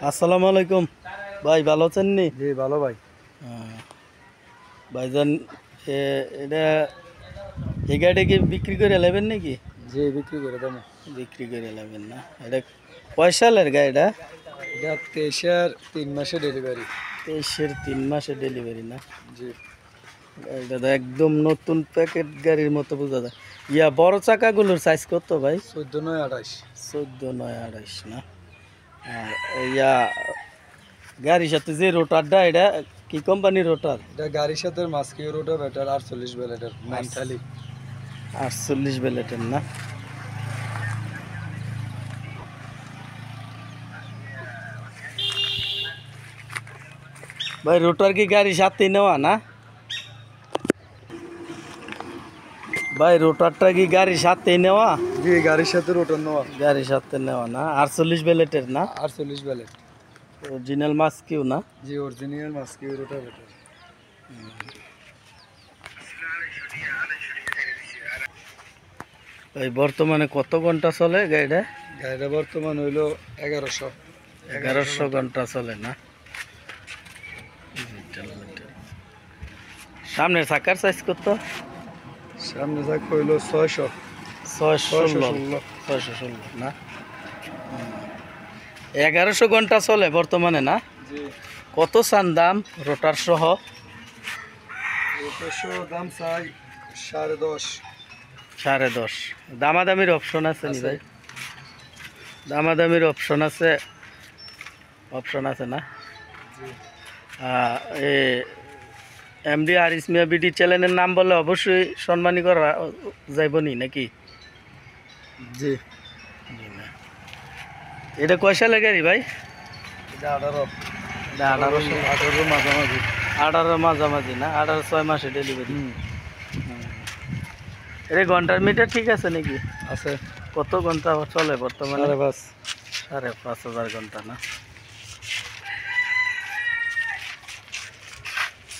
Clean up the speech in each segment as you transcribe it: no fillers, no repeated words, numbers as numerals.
আসসালামু আলাইকুম ভাই, ভালো আছেন নি? জি ভালো ভাই। ভাইজান, এটা এই গাড়ি কি বিক্রি করে নেবেন নাকি? জি বিক্রি করে দেবো। বিক্রি করে নেবেন না? এটা কয় সালের গাড়িটা? এটা 23-এর 3 মাসে ডেলিভারি। 23-এর 3 মাসে ডেলিভারি না? জি গাড়িটা তো একদম নতুন প্যাকেট গাড়ির মতো বোঝা যায়। বড় চাকাগুলোর সাইজ কত ভাই? 14-9-28। 14-9-28 না? আর ইয়া গাড়ির সাথে যে রোটারটা, এটা কি কোম্পানির রোটার? এটা গাড়ির সাথে মাস্কিও রোটা ব্যাটার 48 ব্যালেটের নাইনথালি। 48 বেলেটের না? ভাই রোটার কি গাড়ি সাথে নেওয়া না? ভাই রোটারটা কি গাড়ির সাথে নেওয়া? জি গাড়ির সাথে রোটার নেওয়া। গাড়ির সাথে নেওয়া না? 48 বেলেটের না? 48 ব্যালেট। অরিজিনাল মাস্কিউ না? জি অরিজিনাল মাস্কিও রোটা ব্যাটার। ভাই বর্তমানে কত ঘন্টা চলে গাড়িটা? গাড়িটা বর্তমান হইলো 1100। 1100 ঘন্টা চলে না? সামনের চাকার সাইজ কত? সামনে যাক হইলো 600। 616 না? 1100 ঘন্টা চলে বর্তমানে না? জি কত চান দাম রোটার সহ? রোটার সহ দাম চাই 10.5। 10.5? দামাদামির অপশন আছে নি ভাই? দামাদামির অপশন আছে? অপশন আছে না? জি এমডি আরিস মিয়া বিডি চ্যানেলের নাম বলে অবশ্যই সম্মানী করা যাইবনি নাকি? জি এটা কয় সালের গাড়ি ভাই? এটা 18। এটা 18 মাঝামাঝি। 18 মাঝামাঝি না? 18 6 মাসে ডেলিভারি। এটা ঘন্টার মিটার ঠিক আছে নাকি? আছে। কত ঘন্টা চলে বর্তমানে? 5.5। 5,500 ঘন্টা না?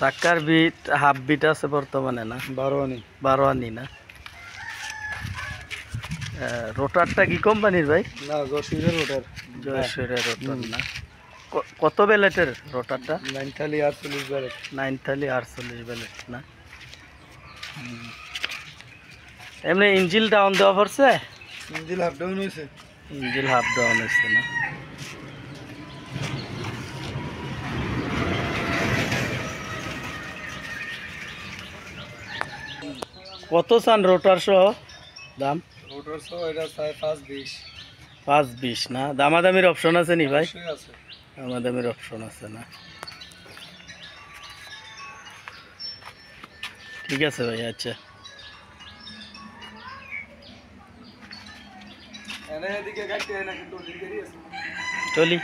চাকার বিট হাফ বিট আছে বর্তমানে না? 12 আনি। 12 আনি না? রোটারটা কি কোম্পানির ভাই? না জসিরের রোটার। জয়সুরের রোটার না? কত বেলেটের রোটারটা? নাইনথালি 48 ব্যালেট। 9 48 বেলেট না? এমনি ইঞ্জিল ডাউন দেওয়া পড়ছে? ইঞ্জিল হাফ ডাউন হয়েছে। ইঞ্জিল হাফ ডাউন হয়েছে না? কত চান রোটার সহ দাম? রোটার সহ এটা চাই 5.20। 5.20 না? দামাদামির অপশন আছে নি ভাই? অবশ্যই আছে। দামাদামির অপশন আছে না? ঠিক আছে ভাই, আচ্ছা। এনে এদিকে গাড়ি এনে কিন্তু গাড়ি আছে। চলি।